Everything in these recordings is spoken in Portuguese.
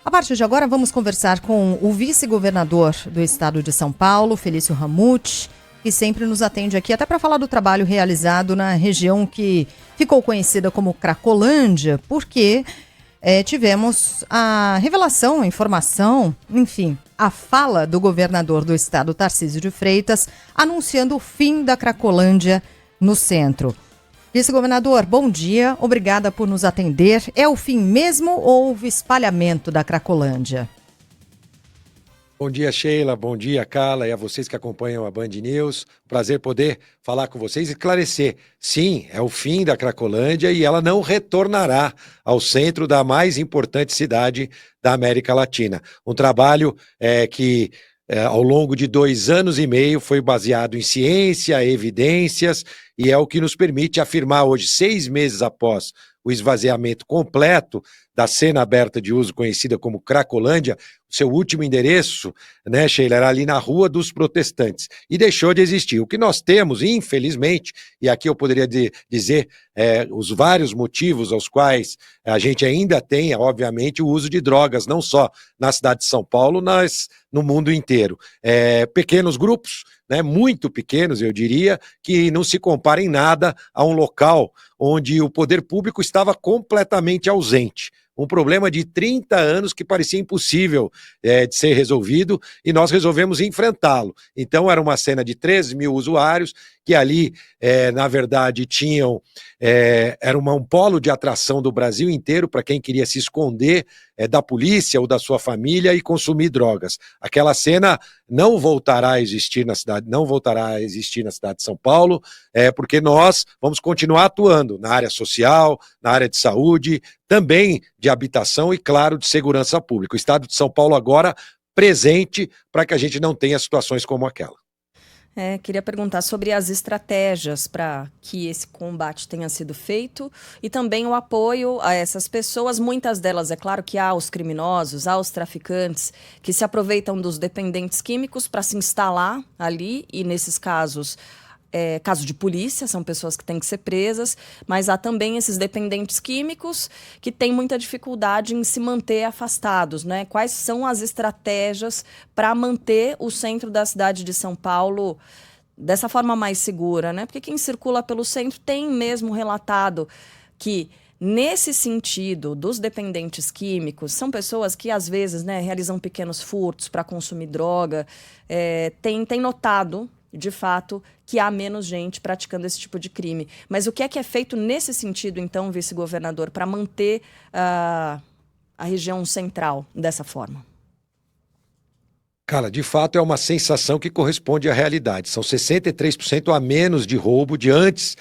A partir de agora, vamos conversar com o vice-governador do estado de São Paulo, Felício Ramute, que sempre nos atende aqui, até para falar do trabalho realizado na região que ficou conhecida como Cracolândia, porque tivemos a revelação, a informação, enfim, a fala do governador do estado, Tarcísio de Freitas, anunciando o fim da Cracolândia no centro. Vice-governador, bom dia, obrigada por nos atender. É o fim mesmo ou houve espalhamento da Cracolândia? Bom dia, Sheila, bom dia, Carla, e a vocês que acompanham a Band News. Prazer poder falar com vocês e esclarecer. Sim, é o fim da Cracolândia e ela não retornará ao centro da mais importante cidade da América Latina. Um trabalho que ao longo de 2 anos e meio foi baseado em ciência, evidências, e é o que nos permite afirmar hoje, 6 meses após o esvaziamento completo da cena aberta de uso conhecida como Cracolândia, seu último endereço, né, Sheila, era ali na Rua dos Protestantes, e deixou de existir. O que nós temos, infelizmente, e aqui eu poderia dizer os vários motivos aos quais a gente ainda tem, obviamente, o uso de drogas, não só na cidade de São Paulo, mas no mundo inteiro. Pequenos grupos, né, muito pequenos, eu diria, que não se comparam em nada a um local onde o poder público estava completamente ausente. Um problema de 30 anos que parecia impossível de ser resolvido e nós resolvemos enfrentá-lo. Então era uma cena de 13 mil usuários que ali, na verdade, era um polo de atração do Brasil inteiro para quem queria se esconder da polícia ou da sua família e consumir drogas. Aquela cena não voltará a existir na cidade, não voltará a existir na cidade de São Paulo, porque nós vamos continuar atuando na área social, na área de saúde, também de habitação e, claro, de segurança pública. O estado de São Paulo agora presente para que a gente não tenha situações como aquela. Queria perguntar sobre as estratégias para que esse combate tenha sido feito e também o apoio a essas pessoas. Muitas delas, é claro que há os criminosos, há os traficantes que se aproveitam dos dependentes químicos para se instalar ali e, nesses casos, caso de polícia, são pessoas que têm que ser presas, mas há também esses dependentes químicos que têm muita dificuldade em se manter afastados, né? Quais são as estratégias para manter o centro da cidade de São Paulo dessa forma mais segura, né? Porque quem circula pelo centro tem mesmo relatado que, nesse sentido dos dependentes químicos, são pessoas que às vezes, né, realizam pequenos furtos para consumir droga, tem notado de fato, que há menos gente praticando esse tipo de crime. Mas o que é feito nesse sentido, então, vice-governador, para manter a região central dessa forma? Cara, de fato é uma sensação que corresponde à realidade. São 63% a menos de roubo de antes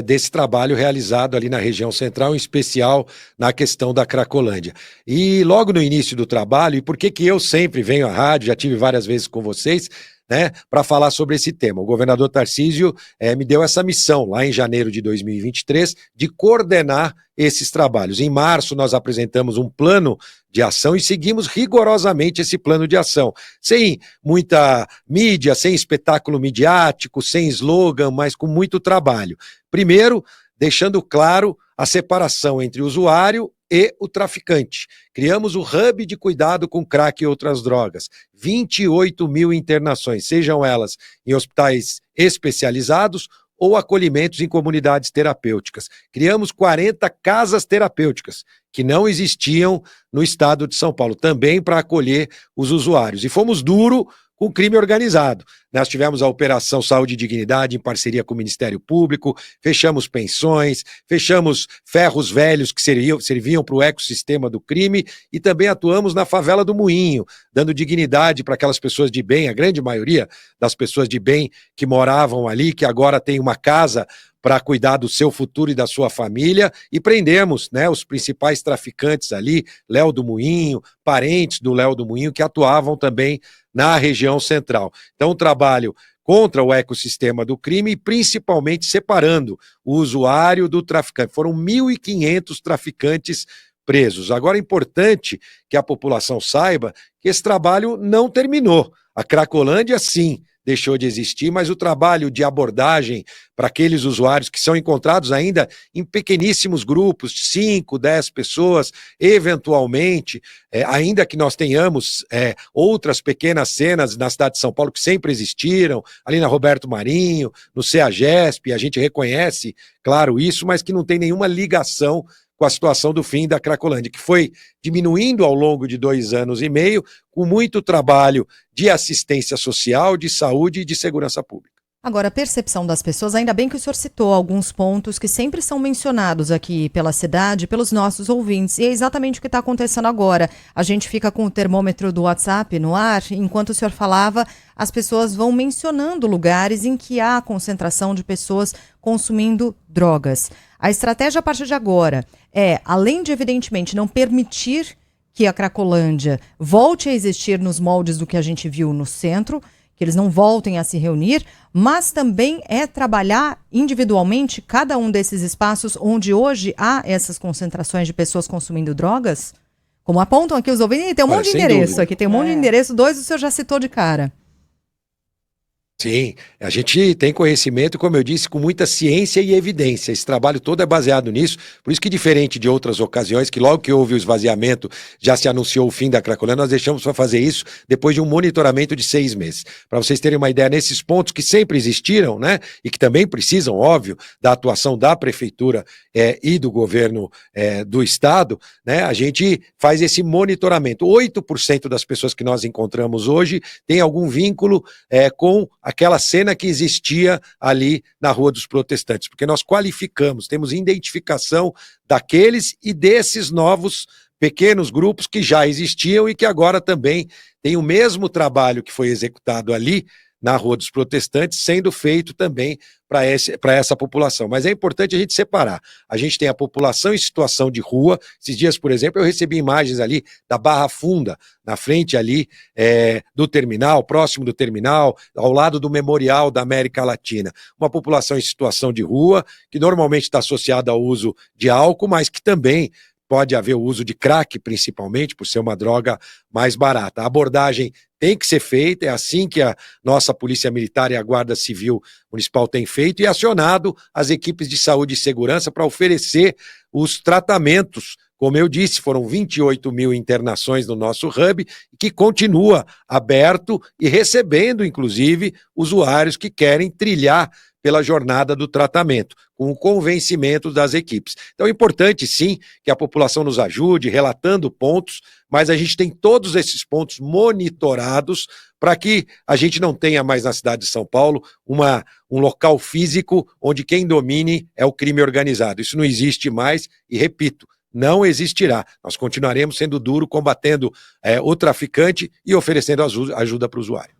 desse trabalho realizado ali na região central, em especial na questão da Cracolândia. E logo no início do trabalho, e por que eu sempre venho à rádio, já tive várias vezes com vocês, né, para falar sobre esse tema. O governador Tarcísio me deu essa missão, lá em janeiro de 2023, de coordenar esses trabalhos. Em março, nós apresentamos um plano de ação e seguimos rigorosamente esse plano de ação, sem muita mídia, sem espetáculo midiático, sem slogan, mas com muito trabalho. Primeiro, deixando claro a separação entre o usuário e o traficante. Criamos o Hub de Cuidado com Crack e Outras Drogas. 28 mil internações, sejam elas em hospitais especializados ou acolhimentos em comunidades terapêuticas. Criamos 40 casas terapêuticas, que não existiam no estado de São Paulo, também para acolher os usuários. E fomos duro com o crime organizado. Nós tivemos a Operação Saúde e Dignidade em parceria com o Ministério Público, fechamos pensões, fechamos ferros velhos que serviam para o ecossistema do crime e também atuamos na favela do Moinho, dando dignidade para aquelas pessoas de bem, a grande maioria das pessoas de bem que moravam ali, que agora tem uma casa para cuidar do seu futuro e da sua família, e prendemos, né, os principais traficantes ali, Léo do Moinho, parentes do Léo do Moinho, que atuavam também na região central. Então, um trabalho contra o ecossistema do crime e principalmente separando o usuário do traficante. Foram 1.500 traficantes presos. Agora é importante que a população saiba que esse trabalho não terminou. A Cracolândia, sim, deixou de existir, mas o trabalho de abordagem para aqueles usuários que são encontrados ainda em pequeníssimos grupos, 5, 10 pessoas, eventualmente, ainda que nós tenhamos outras pequenas cenas na cidade de São Paulo que sempre existiram, ali na Roberto Marinho, no CEAGESP, a gente reconhece, claro, isso, mas que não tem nenhuma ligação com a situação do fim da Cracolândia, que foi diminuindo ao longo de 2 anos e meio, com muito trabalho de assistência social, de saúde e de segurança pública. Agora, a percepção das pessoas, ainda bem que o senhor citou alguns pontos que sempre são mencionados aqui pela cidade, pelos nossos ouvintes, e é exatamente o que está acontecendo agora. A gente fica com o termômetro do WhatsApp no ar, enquanto o senhor falava, as pessoas vão mencionando lugares em que há concentração de pessoas consumindo drogas. A estratégia a partir de agora é, além de, evidentemente, não permitir que a Cracolândia volte a existir nos moldes do que a gente viu no centro, que eles não voltem a se reunir, mas também é trabalhar individualmente cada um desses espaços onde hoje há essas concentrações de pessoas consumindo drogas? Como apontam aqui os ouvintes, tem um monte de endereço dúvida. Aqui, tem um monte de endereço, 2 o senhor já citou de cara. Sim, a gente tem conhecimento, como eu disse, com muita ciência e evidência. Esse trabalho todo é baseado nisso, por isso que diferente de outras ocasiões, que logo que houve o esvaziamento, já se anunciou o fim da Cracolândia, nós deixamos para fazer isso depois de um monitoramento de 6 meses. Para vocês terem uma ideia, nesses pontos que sempre existiram, né, e que também precisam, óbvio, da atuação da prefeitura e do governo do estado, né, a gente faz esse monitoramento. 8% das pessoas que nós encontramos hoje têm algum vínculo com aquela cena que existia ali na Rua dos Protestantes, porque nós qualificamos, temos identificação daqueles e desses novos pequenos grupos que já existiam e que agora também têm o mesmo trabalho que foi executado ali na Rua dos Protestantes, sendo feito também para essa população. Mas é importante a gente separar. A gente tem a população em situação de rua. Esses dias, por exemplo, eu recebi imagens ali da Barra Funda, na frente ali do terminal, próximo do terminal, ao lado do Memorial da América Latina. Uma população em situação de rua, que normalmente está associada ao uso de álcool, mas que também pode haver o uso de crack, principalmente, por ser uma droga mais barata. A abordagem tem que ser feita, é assim que a nossa Polícia Militar e a Guarda Civil Municipal têm feito, e acionado as equipes de saúde e segurança para oferecer os tratamentos. Como eu disse, foram 28 mil internações no nosso hub, que continua aberto e recebendo, inclusive, usuários que querem trilhar pela jornada do tratamento, com o convencimento das equipes. Então é importante, sim, que a população nos ajude, relatando pontos, mas a gente tem todos esses pontos monitorados para que a gente não tenha mais na cidade de São Paulo um local físico onde quem domine é o crime organizado. Isso não existe mais e, repito, não existirá. Nós continuaremos sendo duro, combatendo o traficante e oferecendo ajuda para o usuário.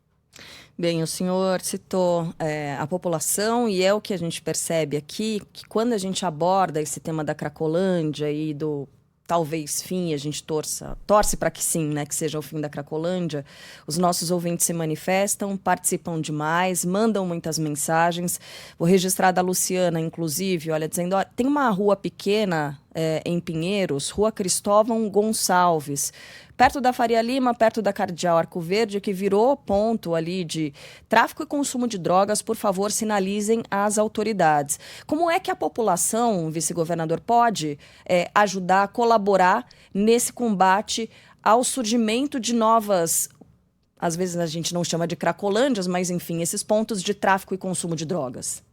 Bem, o senhor citou a população e é o que a gente percebe aqui, que quando a gente aborda esse tema da Cracolândia e do talvez fim, a gente torce para que sim, né, que seja o fim da Cracolândia, os nossos ouvintes se manifestam, participam demais, mandam muitas mensagens. Vou registrar da Luciana, inclusive, olha, dizendo, ó, tem uma rua pequena em Pinheiros, Rua Cristóvão Gonçalves, perto da Faria Lima, perto da Cardeal Arco Verde, que virou ponto ali de tráfico e consumo de drogas. Por favor, sinalizem às autoridades. Como é que a população, vice-governador, pode ajudar, colaborar nesse combate ao surgimento de novas, às vezes a gente não chama de cracolândias, mas enfim, esses pontos de tráfico e consumo de drogas?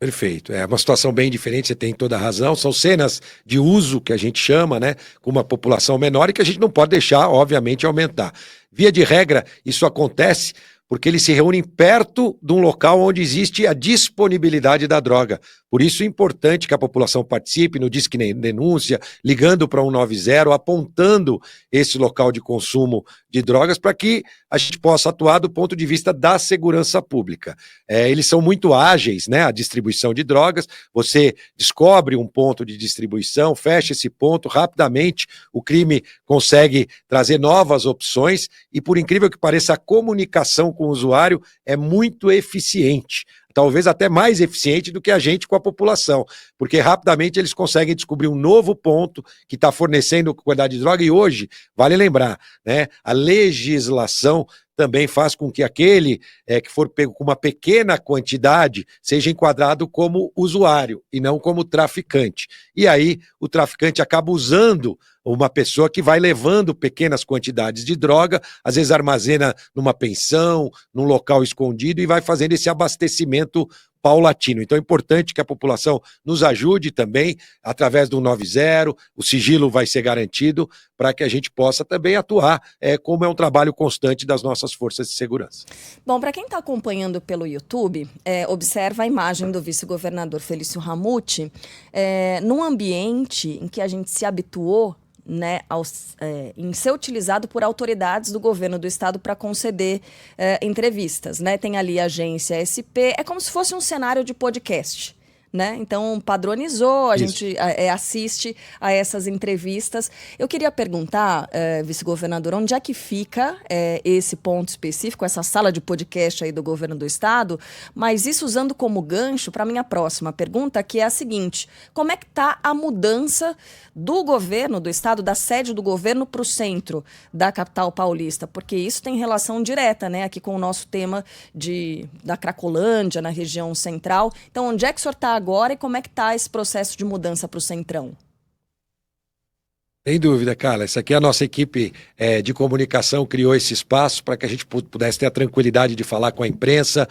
Perfeito, é uma situação bem diferente, você tem toda a razão, são cenas de uso que a gente chama, né, com uma população menor e que a gente não pode deixar, obviamente, aumentar. Via de regra, isso acontece porque eles se reúnem perto de um local onde existe a disponibilidade da droga. Por isso é importante que a população participe no Disque Denúncia, ligando para 190, apontando esse local de consumo de drogas para que a gente possa atuar do ponto de vista da segurança pública. Eles são muito ágeis, né, a distribuição de drogas, você descobre um ponto de distribuição, fecha esse ponto, rapidamente o crime consegue trazer novas opções e, por incrível que pareça, a comunicação com o usuário é muito eficiente. Talvez até mais eficiente do que a gente com a população, porque rapidamente eles conseguem descobrir um novo ponto que está fornecendo quantidade de droga. E hoje, vale lembrar, né, a legislação também faz com que aquele que for pego com uma pequena quantidade seja enquadrado como usuário e não como traficante. E aí o traficante acaba usando uma pessoa que vai levando pequenas quantidades de droga, às vezes armazena numa pensão, num local escondido e vai fazendo esse abastecimento paulatino. Então é importante que a população nos ajude também, através do 90, o sigilo vai ser garantido para que a gente possa também atuar, como é um trabalho constante das nossas forças de segurança. Bom, para quem está acompanhando pelo YouTube, observa a imagem do vice-governador Felício Ramute, num ambiente em que a gente se habituou, né, em ser utilizado por autoridades do governo do estado para conceder entrevistas, né? Tem ali a agência SP, é como se fosse um cenário de podcast, né? Então padronizou, a gente assiste a essas entrevistas. Eu queria perguntar, vice-governador, onde é que fica esse ponto específico, essa sala de podcast aí do governo do estado, mas isso usando como gancho para a minha próxima pergunta, que é a seguinte: como é que está a mudança do governo do estado, da sede do governo para o centro da capital paulista? Porque isso tem relação direta, né, aqui com o nosso tema da Cracolândia, na região central. Então, onde é que o senhor está agora e como é que está esse processo de mudança para o Centrão? Sem dúvida, Carla. Essa aqui é a nossa equipe de comunicação, criou esse espaço para que a gente pudesse ter a tranquilidade de falar com a imprensa.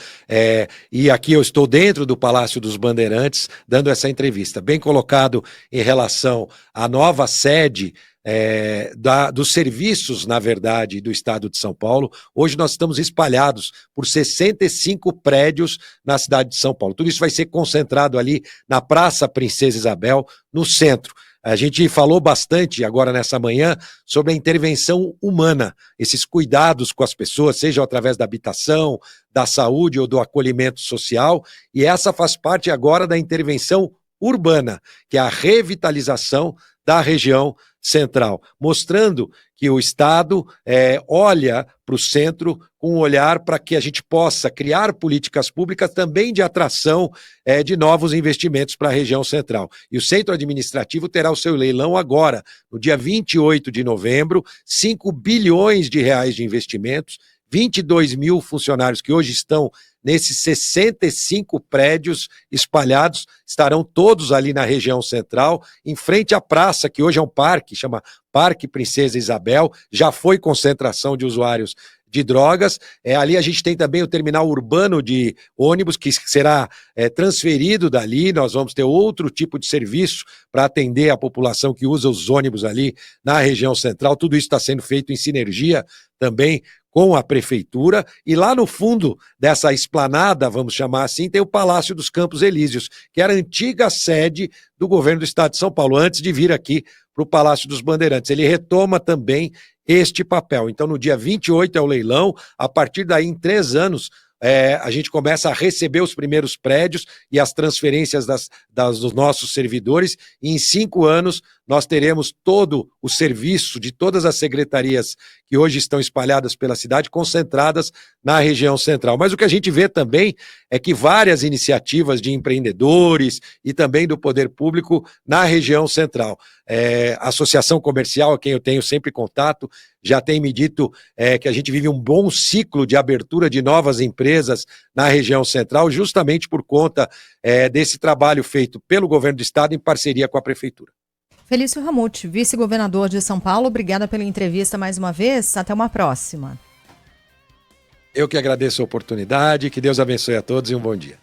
E aqui eu estou dentro do Palácio dos Bandeirantes, dando essa entrevista. Bem colocado em relação à nova sede dos serviços, na verdade, do estado de São Paulo. Hoje nós estamos espalhados por 65 prédios na cidade de São Paulo. Tudo isso vai ser concentrado ali na Praça Princesa Isabel, no centro. A gente falou bastante agora nessa manhã sobre a intervenção humana, esses cuidados com as pessoas, seja através da habitação, da saúde ou do acolhimento social, e essa faz parte agora da intervenção urbana, que é a revitalização da região central, mostrando que o Estado olha para o centro com um olhar para que a gente possa criar políticas públicas também de atração de novos investimentos para a região central. E o centro administrativo terá o seu leilão agora, no dia 28 de novembro, 5 bilhões de reais de investimentos, 22 mil funcionários que hoje estão nesses 65 prédios espalhados, estarão todos ali na região central, em frente à praça, que hoje é um parque, chama Parque Princesa Isabel, já foi concentração de usuários de drogas. Ali a gente tem também o terminal urbano de ônibus, que será transferido dali. Nós vamos ter outro tipo de serviço para atender a população que usa os ônibus ali na região central. Tudo isso está sendo feito em sinergia também com a prefeitura, e lá no fundo dessa esplanada, vamos chamar assim, tem o Palácio dos Campos Elíseos, que era a antiga sede do governo do estado de São Paulo, antes de vir aqui para o Palácio dos Bandeirantes. Ele retoma também este papel. Então, no dia 28 é o leilão, a partir daí, em 3 anos, a gente começa a receber os primeiros prédios e as transferências dos nossos servidores, e em 5 anos nós teremos todo o serviço de todas as secretarias que hoje estão espalhadas pela cidade, concentradas na região central. Mas o que a gente vê também é que várias iniciativas de empreendedores e também do poder público na região central. A Associação Comercial, a quem eu tenho sempre contato, já tem me dito que a gente vive um bom ciclo de abertura de novas empresas na região central, justamente por conta desse trabalho feito pelo governo do estado em parceria com a prefeitura. Felício Ramute, vice-governador de São Paulo, obrigada pela entrevista mais uma vez. Até uma próxima. Eu que agradeço a oportunidade, que Deus abençoe a todos e um bom dia.